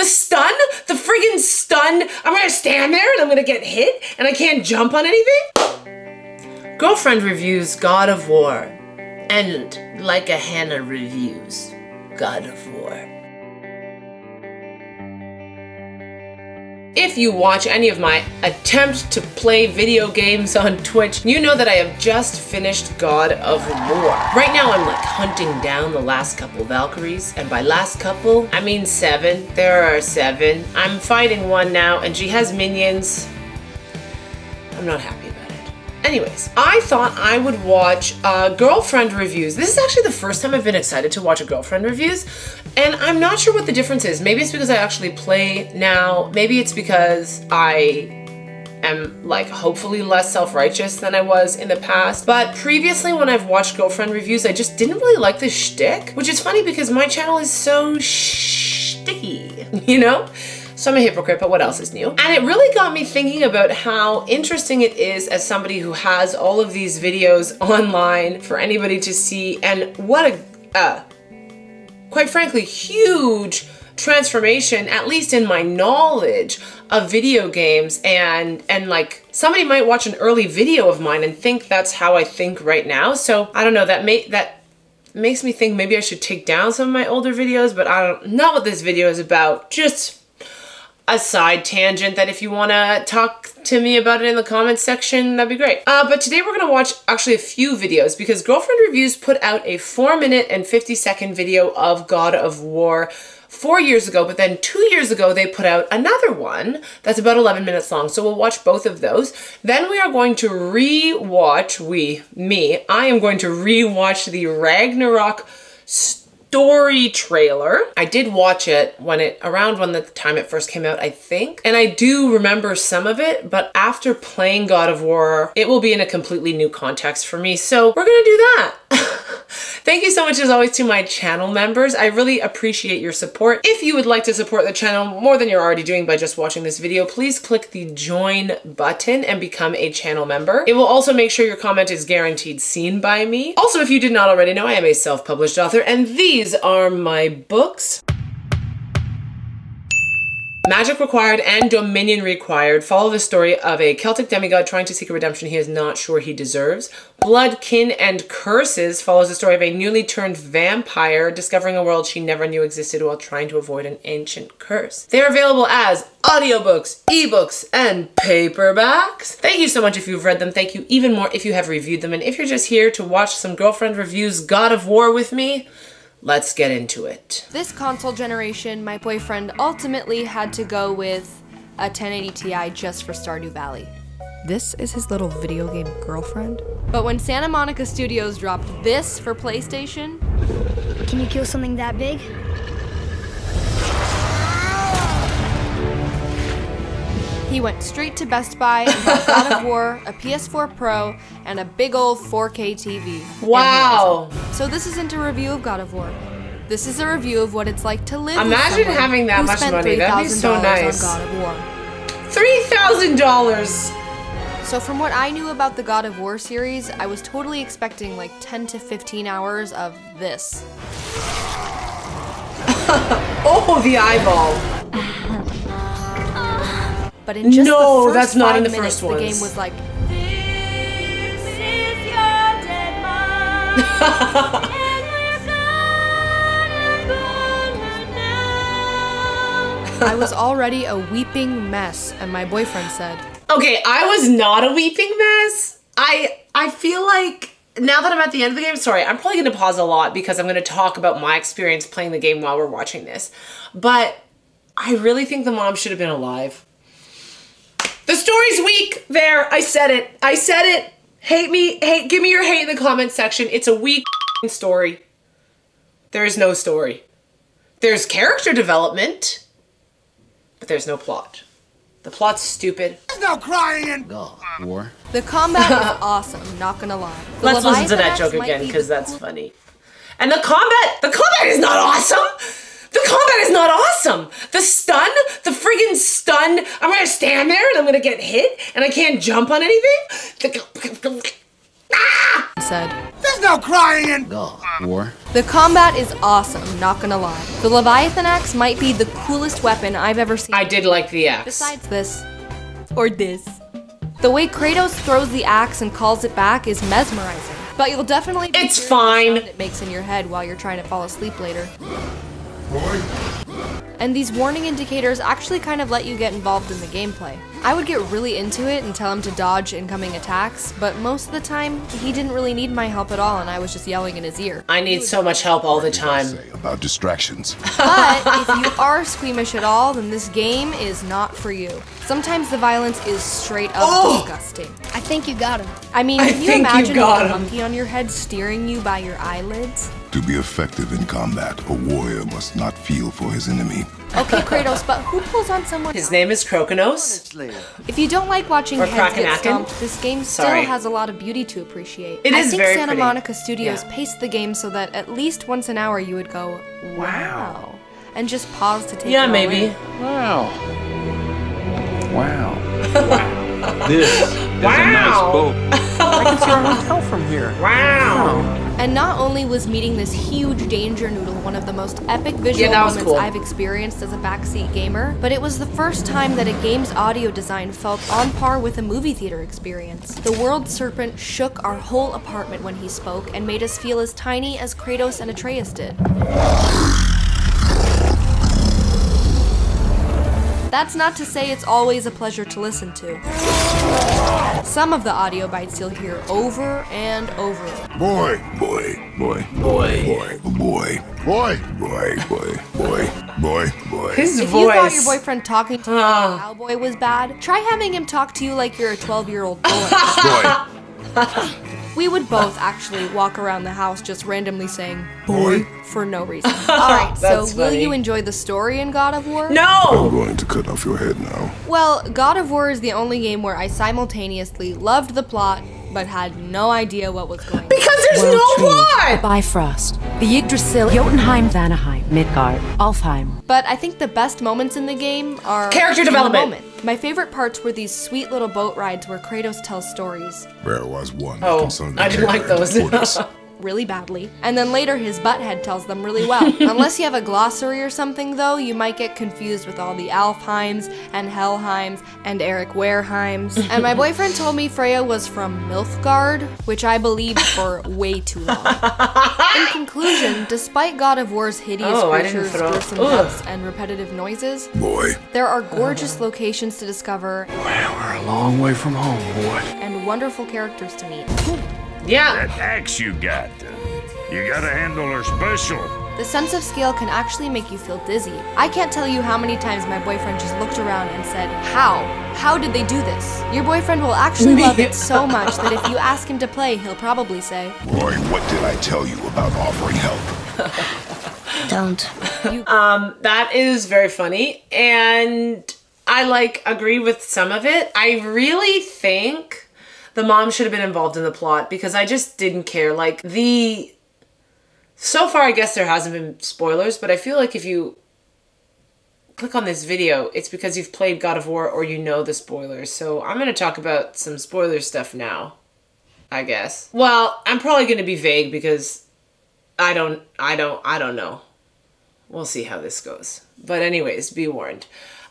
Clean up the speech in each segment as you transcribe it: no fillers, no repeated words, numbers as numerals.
The stun? The friggin' stun? I'm gonna stand there and I'm gonna get hit and I can't jump on anything? Girlfriend reviews God of War. And Like a Hannah reviews God of War. If you watch any of my attempt to play video games on Twitch, you know that I have just finished God of War. Right now I'm like hunting down the last couple Valkyries, and by last couple, I mean 7. There are 7. I'm fighting one now and she has minions. I'm not happy about it. Anyways, I thought I would watch girlfriend reviews. This is actually the first time I've been excited to watch a girlfriend reviews. And I'm not sure what the difference is. Maybe it's because I actually play now. Maybe it's because I am like hopefully less self-righteous than I was in the past. But previously when I've watched girlfriend reviews, I just didn't really like the shtick, which is funny because my channel is so shticky, you know? So I'm a hypocrite, but what else is new? And it really got me thinking about how interesting it is as somebody who has all of these videos online for anybody to see, and what a, quite frankly, huge transformation, at least in my knowledge of video games, and like somebody might watch an early video of mine and think that's how I think right now. So I don't know, that makes me think maybe I should take down some of my older videos, but not what this video is about. Just a side tangent that if you want to talk to me about it in the comments section, that'd be great. But today we're going to watch actually a few videos because Girlfriend Reviews put out a 4-minute and 50-second video of God of War 4 years ago, but then 2 years ago they put out another one that's about 11 minutes long. So we'll watch both of those. Then we are going to re-watch, I am going to re-watch the Ragnarok story trailer. I did watch it around when the time it first came out, I think. And I do remember some of it, but after playing God of War, it will be in a completely new context for me. So we're gonna do that. Thank you so much as always to my channel members. I really appreciate your support. If you would like to support the channel more than you're already doing by just watching this video, please click the join button and become a channel member. It will also make sure your comment is guaranteed seen by me. Also, if you did not already know, I am a self-published author, and these are my books. Magic Required and Dominion Required follow the story of a Celtic demigod trying to seek a redemption he is not sure he deserves. Blood, Kin, and Curses follows the story of a newly turned vampire discovering a world she never knew existed while trying to avoid an ancient curse. They're available as audiobooks, ebooks, and paperbacks. Thank you so much if you've read them. Thank you even more if you have reviewed them. And if you're just here to watch some Girlfriend Reviews God of War with me, let's get into it. This console generation, my boyfriend ultimately had to go with a 1080 Ti just for Stardew Valley. This is his little video game girlfriend. But when Santa Monica Studios dropped this for PlayStation... Can you kill something that big? He went straight to Best Buy and bought God of War, a PS4 Pro, and a big old 4K TV. Wow. So this isn't a review of God of War. This is a review of what it's like to live Imagine with having that much money. That'd be so nice. On God of War. $3,000. So from what I knew about the God of War series, I was totally expecting like 10 to 15 hours of this. Oh, the eyeball. But in just the first that's not in the minutes, first ones. The game was like, "This is your dead mom, and we're gonna burn her now." I was already a weeping mess, and my boyfriend said, Okay, I was not a weeping mess. I feel like, now that I'm at the end of the game, sorry, I'm probably gonna pause a lot because I'm gonna talk about my experience playing the game while we're watching this. But I really think the mom should have been alive. The story's weak. There, I said it. I said it. Hate me, give me your hate in the comments section. It's a weak story. There is no story. There's character development, but there's no plot. The plot's stupid. There's no crying in War. the combat was awesome, not gonna lie. The Let's listen to that Leviathanax joke might again be because the that's funny. And the combat is not awesome. The combat is not awesome. The stun, the friggin' stun. I'm gonna stand there and I'm gonna get hit and I can't jump on anything. said. There's no crying in War. The combat is awesome, not gonna lie. The Leviathan axe might be the coolest weapon I've ever seen. I did like the axe. Besides this, or this. The way Kratos throws the axe and calls it back is mesmerizing. But you'll definitely be It's hearing fine. the sound it makes in your head while you're trying to fall asleep later. And these warning indicators actually kind of let you get involved in the gameplay. I would get really into it and tell him to dodge incoming attacks, but most of the time, he didn't really need my help at all and I was just yelling in his ear. I need so much help all the time. Say about distractions. But if you are squeamish at all, then this game is not for you. Sometimes the violence is straight up disgusting. I think you got him. I mean, I can you think you imagine got a him. monkey on your head steering you by your eyelids? To be effective in combat, a warrior must not feel for his enemy. Okay, Kratos, but who pulls on someone His else? name is Krokonos. If you don't like watching Or heads get Krakenaken? stomped, this game still Sorry. has a lot of beauty to appreciate. It I is think very Santa pretty. Monica Studios Yeah. paced the game so that at least once an hour you would go, wow, and just pause to take it Yeah, all maybe. in. Wow. Wow. This is a nice Wow. boat. I can see our hotel from here. Wow. And not only was meeting this huge danger noodle one of the most epic visual that was moments cool. I've experienced as a backseat gamer, but it was the first time that a game's audio design felt on par with a movie theater experience. The world serpent shook our whole apartment when he spoke and made us feel as tiny as Kratos and Atreus did. That's not to say it's always a pleasure to listen to. Some of the audio bites you'll hear over and over. Boy, boy, boy, boy, boy, boy, boy, boy, boy, boy, boy, boy. His If you thought your voice. boyfriend talking to you like a cowboy was bad, try having him talk to you like you're a 12-year-old boy. Boy, We would both actually walk around the house just randomly saying "boy" for no reason. Alright, so That's will funny. you enjoy the story in God of War? I'm No! going to cut off your head now. Well, God of War is the only game where I simultaneously loved the plot but had no idea what was going on. Because there's no plot! Bifrost, the Yggdrasil, Jotunheim, Vanaheim, Midgard, Alfheim. But I think the best moments in the game are Character in the development. moment. My favorite parts were these sweet little boat rides where Kratos tells stories There was one Oh, concerned I didn't like those. really badly, and then later his butthead tells them really well. Unless you have a glossary or something though, you might get confused with all the Alfheims and Helheims and Eric Wareheims. And my boyfriend told me Freya was from Nilfgaard, which I believed for way too long. In conclusion, despite God of War's hideous Oh, I didn't creatures, throw- gruesome Ugh. deaths, and repetitive noises, Boy, there are gorgeous locations to discover We're a long way from home, boy. and wonderful characters to meet. Yeah. That axe you got, you gotta handle her special. The sense of scale can actually make you feel dizzy. I can't tell you how many times my boyfriend just looked around and said, how? How did they do this? Your boyfriend will actually love it so much that if you ask him to play, he'll probably say, boy, what did I tell you about offering help? Don't. That is very funny, and I agree with some of it. I really think the mom should have been involved in the plot because I just didn't care. So far, I guess there hasn't been spoilers, but I feel like if you click on this video, it's because you've played God of War or you know the spoilers. So I'm going to talk about some spoiler stuff now, I guess. Well, I'm probably going to be vague because I don't know. We'll see how this goes. But anyways, be warned.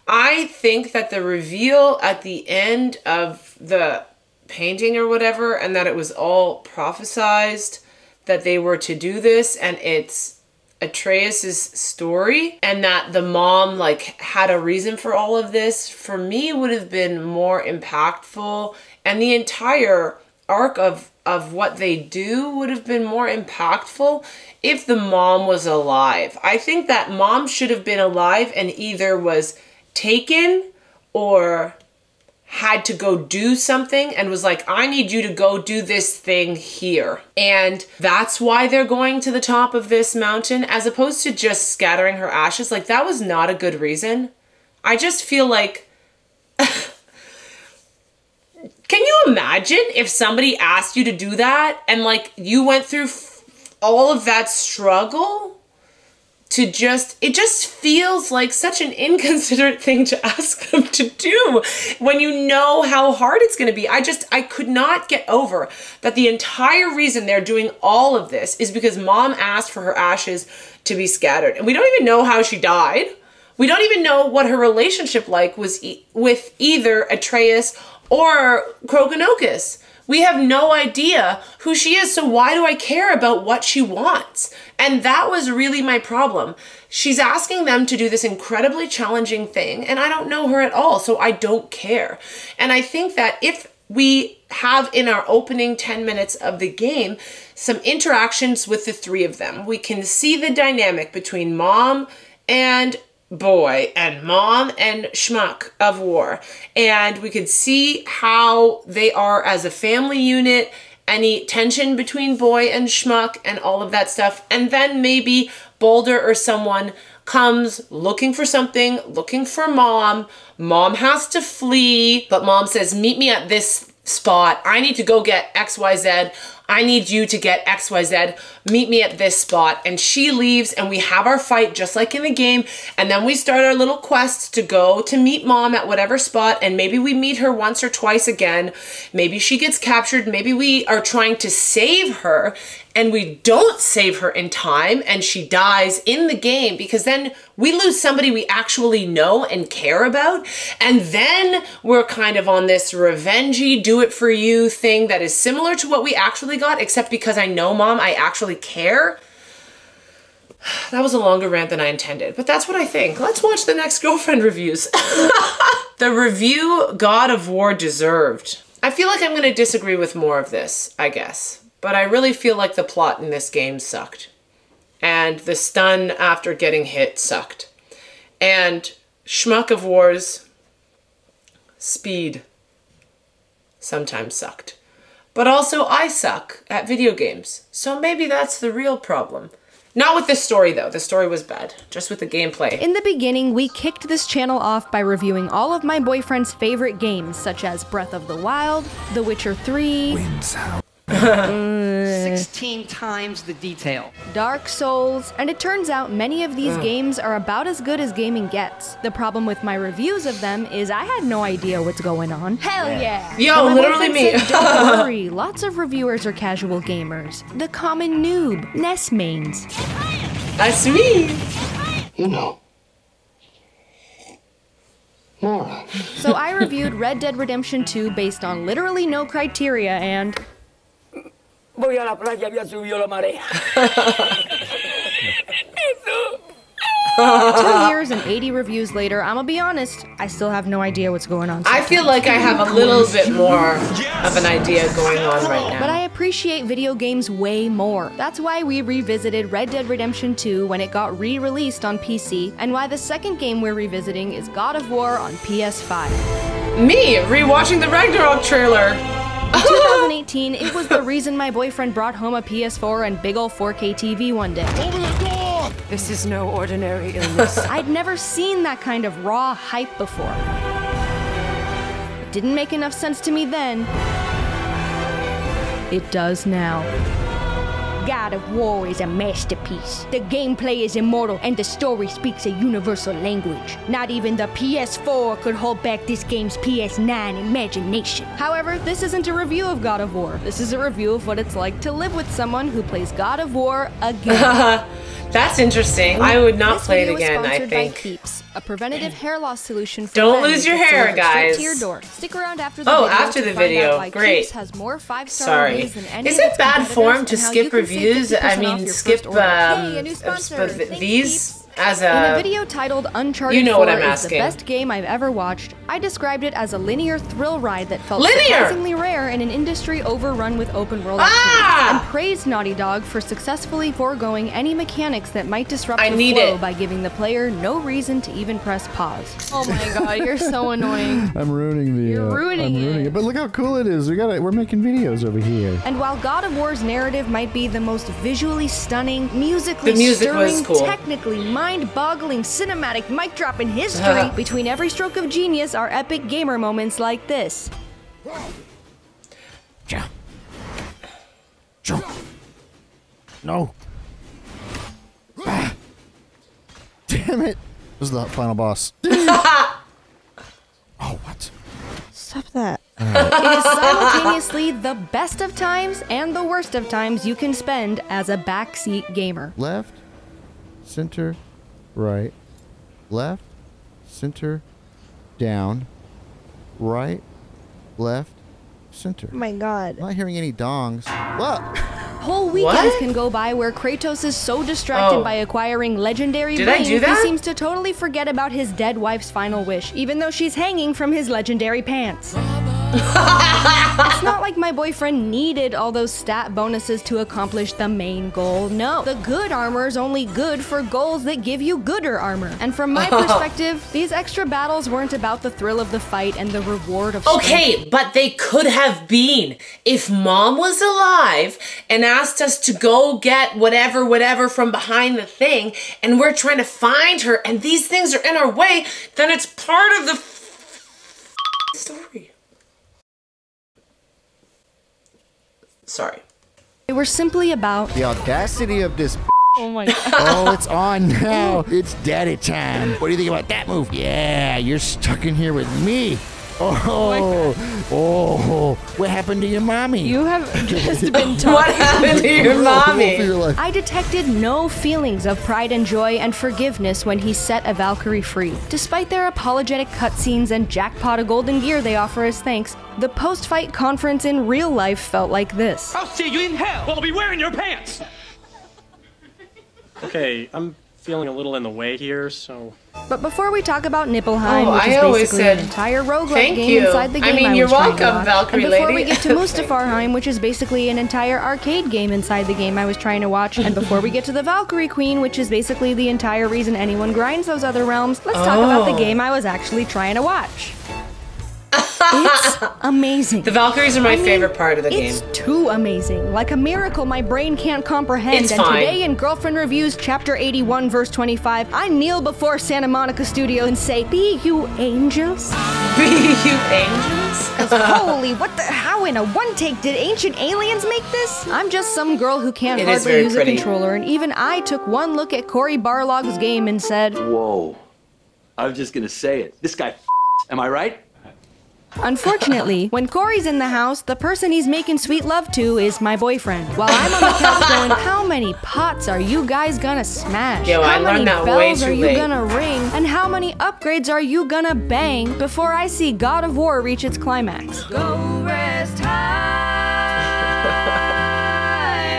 I think that the reveal at the end of the painting or whatever, and that it was all prophesized that they were to do this, and it's Atreus's story, and that the mom had a reason for all of this, for me would have been more impactful, and the entire arc of what they do would have been more impactful if the mom was alive. I think that mom should have been alive and either was taken or had to go do something and was like, I need you to go do this thing here. And that's why they're going to the top of this mountain as opposed to just scattering her ashes. That was not a good reason. I just feel like, can you imagine if somebody asked you to do that and you went through all of that struggle to just, it just feels like such an inconsiderate thing to ask them to do when you know how hard it's going to be. I could not get over that the entire reason they're doing all of this is because mom asked for her ashes to be scattered. And we don't even know how she died. We don't even know what her relationship was with either Atreus or Krokonokis. We have no idea who she is, so why do I care about what she wants? And that was really my problem. She's asking them to do this incredibly challenging thing, and I don't know her at all, so I don't care. And I think that if we have in our opening 10 minutes of the game some interactions with the three of them, we can see the dynamic between mom and boy and mom and Schmuck of War, and we could see how they are as a family unit, any tension between boy and Schmuck and all of that stuff. And then maybe Boulder or someone comes looking for something, looking for mom. Mom has to flee, but mom says, meet me at this spot. I need to go get XYZ. I need you to get XYZ. Meet me at this spot. And she leaves and we have our fight just like in the game. And then we start our little quest to go to meet mom at whatever spot. And maybe we meet her once or twice again. Maybe she gets captured. Maybe we are trying to save her and we don't save her in time and she dies in the game, because then we lose somebody we actually know and care about. And then we're kind of on this revengey, do it for you thing that is similar to what we actually got, except because I know mom, I actually care. That was a longer rant than I intended, but that's what I think. Let's watch the next girlfriend reviews. The review God of War deserved. I feel like I'm going to disagree with more of this, I guess. But I really feel like the plot in this game sucked. And the stun after getting hit sucked. And Schmuck of War's speed sometimes sucked. But also I suck at video games. So maybe that's the real problem. Not with the story though, the story was bad. Just with the gameplay. In the beginning, we kicked this channel off by reviewing all of my boyfriend's favorite games, such as Breath of the Wild, The Witcher 3, 16 times the detail. Dark Souls, and it turns out many of these games are about as good as gaming gets. The problem with my reviews of them is I had no idea what's going on. Hell yeah! Yo, literally me. Said, don't worry, lots of reviewers are casual gamers. The common noob, NES mains. That's me. You know. Moron. So I reviewed Red Dead Redemption 2 based on literally no criteria and... Voy a la playa, había subido la marea. 2 years and 80 reviews later, I'm gonna be honest, I still have no idea what's going on. I feel like I have a little bit more of an idea going on right now. But I appreciate video games way more. That's why we revisited Red Dead Redemption 2 when it got re-released on PC, and why the second game we're revisiting is God of War on PS5. Me, rewatching the Ragnarok trailer. In 2018, it was the reason my boyfriend brought home a PS4 and big ol' 4K TV one day. Open the door! This is no ordinary illness. I'd never seen that kind of raw hype before. It didn't make enough sense to me then. It does now. God of War is a masterpiece. The gameplay is immortal, and the story speaks a universal language. Not even the PS4 could hold back this game's PS9 imagination. However, this isn't a review of God of War. This is a review of what it's like to live with someone who plays God of War again. That's interesting. I would not This play it video is again, I sponsored by think. Keeps, a preventative hair loss solution for Don't men lose your that's hair, delivered straight guys. to your door. Stick around after the Oh, video after to the find video. out why Great. Keeps has more 5-star Sorry. reviews than any Is of it its bad competitors form and to how you skip can save reviews? 50% I off mean, your skip first order. Yay, a new uh, sponsor. Thanks, these Keeps. as In a a... video titled Uncharted You know 4 what I'm is asking. the best game I've ever watched, I described it as a linear thrill ride that felt Linear! surprisingly rare in an industry overrun with open world Ah! activities, and praised Naughty Dog for successfully foregoing any mechanics that might disrupt I the need flow it. by giving the player no reason to even press pause. Oh my god, you're so annoying. I'm ruining the. You're ruining it. But look how cool it is. We're making videos over here. And while God of War's narrative might be the most visually stunning, musically The music was stirring, cool. technically mind-boggling, cinematic mic drop in history, between every stroke of genius are epic gamer moments like this. No. Damn it. This is the final boss. Oh, what? Stop that. It is simultaneously the best of times and the worst of times you can spend as a backseat gamer. Left, center, right, left, center, down, right, left, center. Oh my god. I'm not hearing any dongs. What? Whole weekends can go by where Kratos is so distracted by acquiring legendary brain, he seems to totally forget about his dead wife's final wish, even though she's hanging from his legendary pants. It's not like my boyfriend needed all those stat bonuses to accomplish the main goal. No, the good armor is only good for goals that give you gooder armor. And from my perspective, these extra battles weren't about the thrill of the fight and the reward of strength. Okay, but they could have been. If Mom was alive and asked us to go get whatever from behind the thing, and we're trying to find her, and these things are in our way, then it's part of the story. Sorry. They were simply about the audacity of this. Oh my god. Oh, it's on now. It's daddy time. What do you think about that move? Yeah, you're stuck in here with me. Oh, what happened to your mommy? You have just been talking. What happened to your mommy? I detected no feelings of pride and joy and forgiveness when he set a Valkyrie free. Despite their apologetic cutscenes and jackpot of golden gear they offer as thanks, the post-fight conference in real life felt like this. I'll see you in hell! I'll be wearing your pants! Okay, I'm feeling a little in the way here, so... But before we talk about Nibelheim, which is basically an entire roguelike game inside the game I was trying to watch, Valkyrie and before lady. we get to Mustafarheim, which is basically an entire arcade game inside the game I was trying to watch, and before we get to the Valkyrie Queen, which is basically the entire reason anyone grinds those other realms, let's talk about the game I was actually trying to watch. It's amazing. The Valkyries are my favorite part of the game. It's too amazing. Like a miracle my brain can't comprehend. It's and fine. Today in Girlfriend Reviews Chapter 81 verse 25, I kneel before Santa Monica Studio and say, "Be you angels?" Be you angels? Holy, what the, how in a one take did ancient aliens make this? I'm just some girl who can't hardly use a controller, and even I took one look at Cory Barlog's game and said, whoa, I was just gonna say it. This guy am I right? Unfortunately, when Cory's in the house, the person he's making sweet love to is my boyfriend. While I'm on the couch going, how many pots are you guys gonna smash? Yo, how I many learned that bells way too are you late. gonna ring? And how many upgrades are you gonna bang before I see God of War reach its climax? Go rest high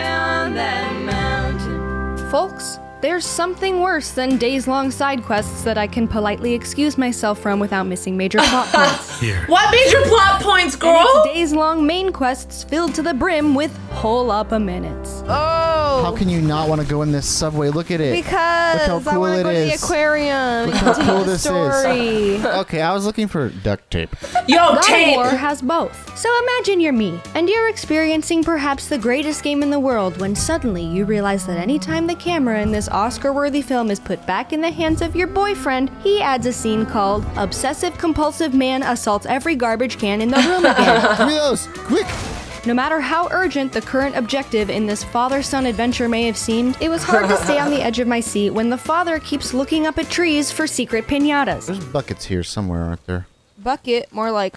on that mountain. Folks, there's something worse than days-long side quests that I can politely excuse myself from without missing major plot points. Here. What major plot points, girl? And it's days-long main quests filled to the brim with hole up a minutes. Oh! How can you not want to go in this subway? Look at it. Because Look how cool I want to it go to the is. aquarium. Look how cool this story. is. Okay, I was looking for duct tape. Yo, God tape! of War has both. So imagine you're me, and you're experiencing perhaps the greatest game in the world when suddenly you realize that anytime the camera in this Oscar-worthy film is put back in the hands of your boyfriend, he adds a scene called Obsessive-Compulsive Man Assaults Every Garbage Can in the Room Again. Give me those, quick! No matter how urgent the current objective in this father-son adventure may have seemed, it was hard to stay on the edge of my seat when the father keeps looking up at trees for secret piñatas. There's buckets here somewhere, aren't there? Bucket, more like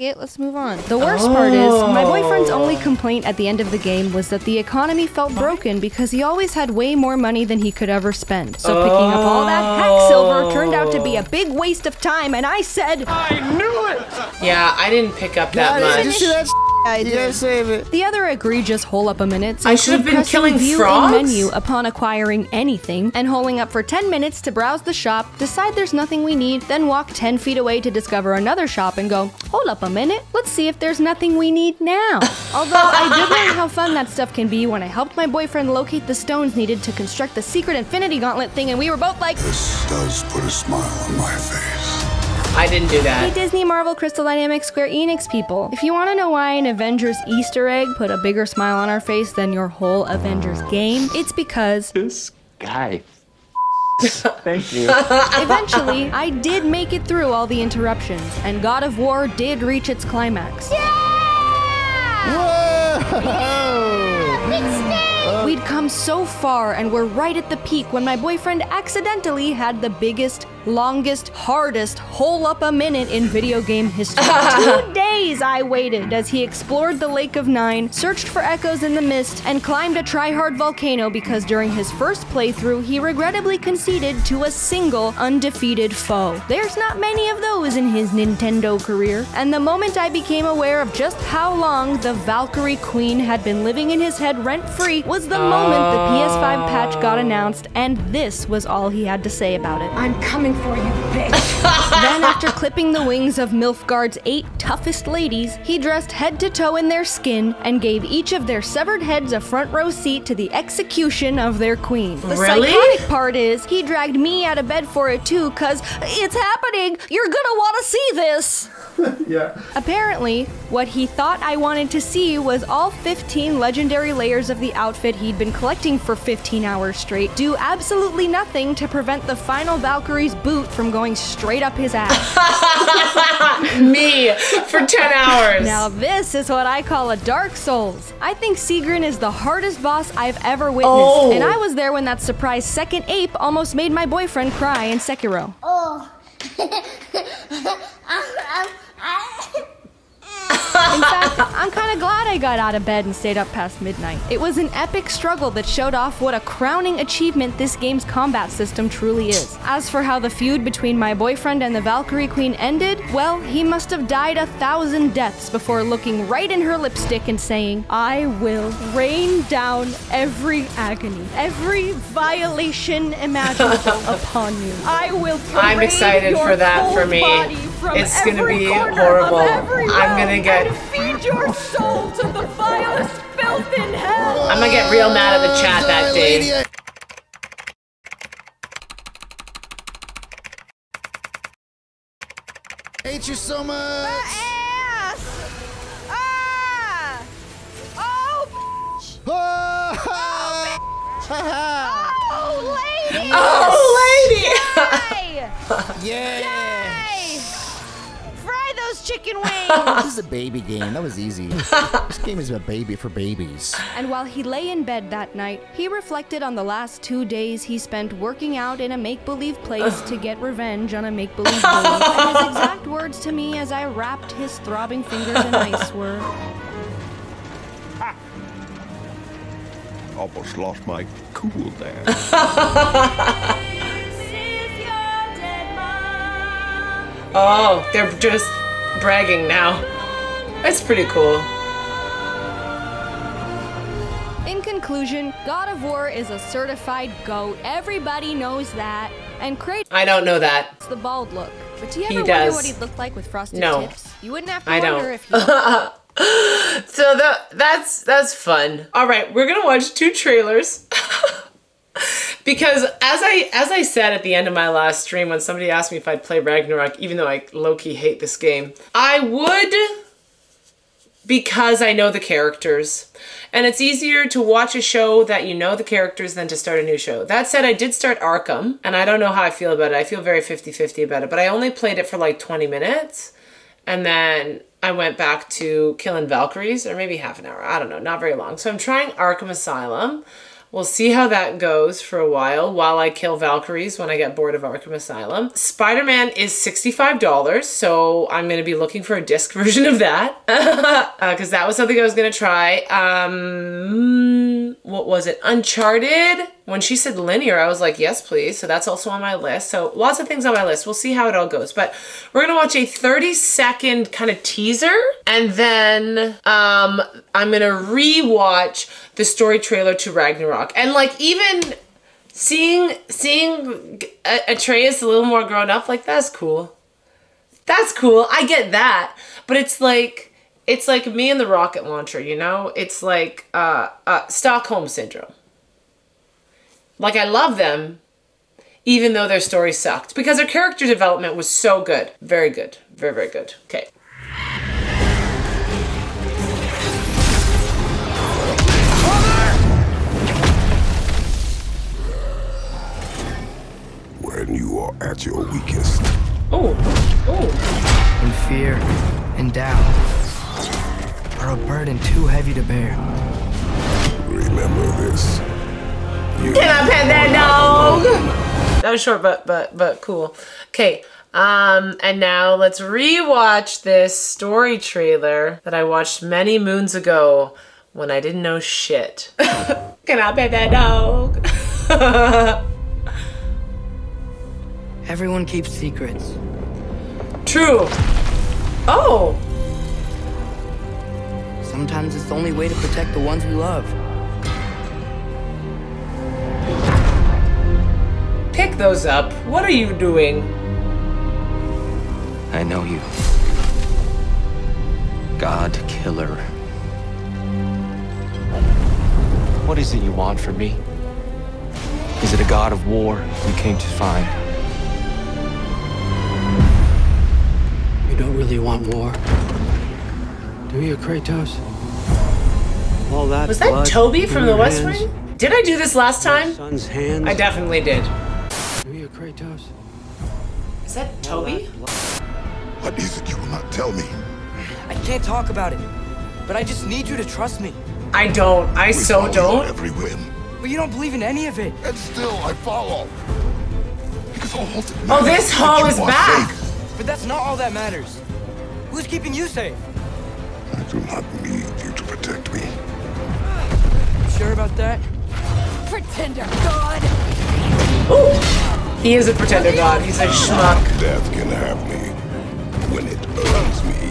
it, let's move on. The worst part is, my boyfriend's only complaint at the end of the game was that the economy felt broken because he always had way more money than he could ever spend. So picking up all that hack silver turned out to be a big waste of time, and I said, I knew it! Yeah, I didn't pick up that much. Did you see that? I did save it. The other egregious hole up a minute. I should have been killing view frogs? in menu upon acquiring anything, and holding up for 10 minutes to browse the shop, decide there's nothing we need, then walk 10 feet away to discover another shop and go, hold up a minute, let's see if there's nothing we need now. Although I did learn how fun that stuff can be when I helped my boyfriend locate the stones needed to construct the secret infinity gauntlet thing, and we were both like, This does put a smile on my face. I didn't do that. Hey Disney, Marvel, Crystal Dynamics, Square Enix people. If you want to know why an Avengers Easter egg put a bigger smile on our face than your whole Avengers game, it's because This guy. Thank you. eventually, I did make it through all the interruptions, and God of War did reach its climax. Whoa! We'd come so far and were right at the peak when my boyfriend accidentally had the biggest, longest, hardest hole up a minute in video game history. 2 days I waited as he explored the Lake of Nine, searched for echoes in the mist, and climbed a try-hard volcano because during his first playthrough, he regrettably conceded to a single undefeated foe. There's not many of those in his Nintendo career, and the moment I became aware of just how long the Valkyrie Queen had been living in his head rent-free was the moment the PS5 patch got announced, and this was all he had to say about it. I'm coming for you, bitch. Then, after clipping the wings of Milfgard's 8 toughest ladies, he dressed head to toe in their skin and gave each of their severed heads a front row seat to the execution of their queen. The psychotic part is, he dragged me out of bed for it too, cause it's happening, you're gonna wanna see this! Yeah. Apparently, what he thought I wanted to see was all 15 legendary layers of the outfit he'd been collecting for 15 hours straight do absolutely nothing to prevent the final Valkyrie's boot from going straight up his ass. Me, for 10 hours. Now this is what I call a Dark Souls. I think Sigrun is the hardest boss I've ever witnessed, and I was there when that surprise second ape almost made my boyfriend cry in Sekiro. Oh. In fact, I'm kind of glad I got out of bed and stayed up past midnight. It was an epic struggle that showed off what a crowning achievement this game's combat system truly is. As for how the feud between my boyfriend and the Valkyrie Queen ended, well, he must have died 1,000 deaths before looking right in her lipstick and saying, "I will rain down every agony, every violation imaginable upon you. I will parade I'm excited your for that cold for me. body from It's gonna every be corner horrible. of every I'm gonna realm get. and feed your soul to the vilest filth in hell." I'm gonna get real mad at the chat that day. Hate you so much. Ass! Ah! Oh, bitch! Oh, lady! Oh, lady! Yeah! Yay! Fry those chicken wings! This is a baby game. That was easy. This game is a baby for babies. And while he lay in bed that night, he reflected on the last 2 days he spent working out in a make-believe place to get revenge on a make-believe bully. And his exact words to me as I wrapped his throbbing fingers in ice were, Almost lost my cool there. Oh, they're just bragging now. That's pretty cool. In conclusion, God of War is a certified GOAT. Everybody knows that. And Kratos, I don't know that. the bald look. But do you He ever wonder does. what he'd look like with frosted No. tips? You wouldn't have to I wonder don't. if he... So that's fun. All right, we're gonna watch 2 trailers. Because as I said at the end of my last stream when somebody asked me if I'd play Ragnarok, even though I low-key hate this game, I would, because I know the characters. And it's easier to watch a show that you know the characters than to start a new show. That said, I did start Arkham, and I don't know how I feel about it. I feel very 50-50 about it, but I only played it for like 20 minutes, and then I went back to killing Valkyries, or maybe half an hour. I don't know, not very long. So I'm trying Arkham Asylum. We'll see how that goes for a while I kill Valkyries when I get bored of Arkham Asylum. Spider-Man is $65, so I'm going to be looking for a disc version of that. Because that was something I was going to try. What was it? Uncharted? When she said linear, I was like, yes, please. So that's also on my list. So lots of things on my list. We'll see how it all goes. But we're going to watch a 30-second kind of teaser. And then I'm going to re-watch the story trailer to Ragnarok. And like even seeing Atreus a little more grown up, like that's cool. That's cool. I get that. But it's like me and the rocket launcher, you know? It's like Stockholm Syndrome. Like, I love them, even though their story sucked. Because their character development was so good. Very good. Very, very good. Okay. When you are at your weakest. Oh. Oh. In fear and doubt are a burden too heavy to bear. Remember this. Can I pet that dog? That was short, but cool. Okay, and now let's rewatch this story trailer that I watched many moons ago when I didn't know shit. Can I pet that dog? Everyone keeps secrets. True. Oh. Sometimes it's the only way to protect the ones we love. Pick those up. What are you doing? I know you. God killer. What is it you want from me? Is it a god of war you came to find? You don't really want war, do you, Kratos? All that Was that blood Toby from in the your West hands, Wing? Did I do this last time? son's hands. I definitely did. Do you, Kratos? Is that Toby? What is it you will not tell me? I can't talk about it, but I just need you to trust me. I don't. I so don't. Every whim. But you don't believe in any of it. And still I follow. Because all that Oh, this hoe is back. But that's not all that matters. Who's keeping you safe? I do not need you to protect me. Sure about that? Pretender god! Ooh. He is a pretender god. He's a schmuck. Death can have me when it earns me.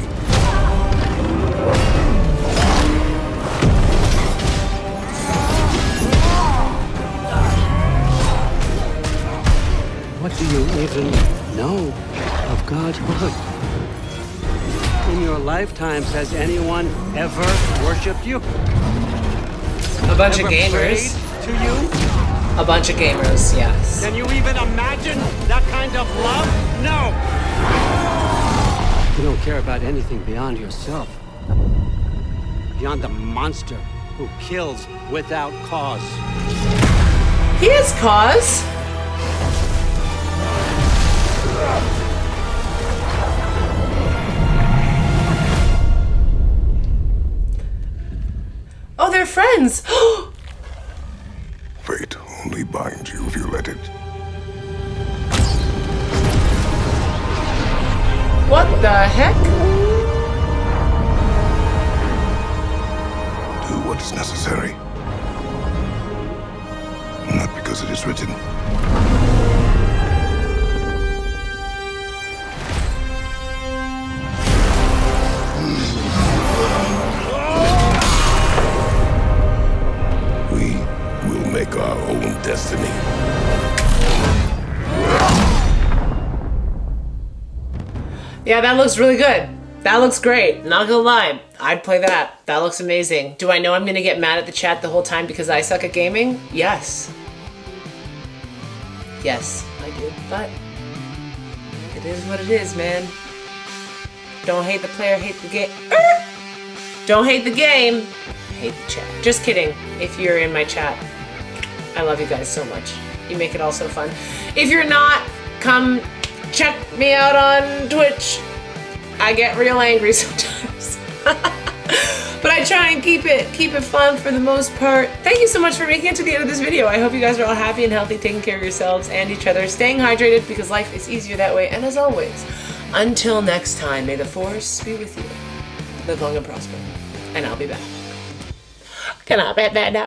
What do you even know of godhood? In your lifetimes, has anyone ever worshipped you? A bunch Ever of gamers. prayed to you? A bunch of gamers, yes. Can you even imagine that kind of love? No! You don't care about anything beyond yourself. Beyond the monster who kills without cause. He has cause. Oh, they're friends. Fate only binds you if you let it. What the heck? Do what is necessary. Not because it is written. Make our own destiny. Yeah, that looks really good. That looks great. Not gonna lie. I'd play that. That looks amazing. Do I know I'm gonna get mad at the chat the whole time because I suck at gaming? Yes. Yes, I do. But it is what it is, man. Don't hate the player, hate the game. Don't hate the game. Hate the chat. Just kidding. If you're in my chat. I love you guys so much. You make it all so fun. If you're not, come check me out on Twitch. I get real angry sometimes. But I try and keep it fun for the most part. Thank you so much for making it to the end of this video. I hope you guys are all happy and healthy, taking care of yourselves and each other, staying hydrated because life is easier that way. And as always, until next time, may the force be with you. Live long and prosper. And I'll be back. Can I bet that now?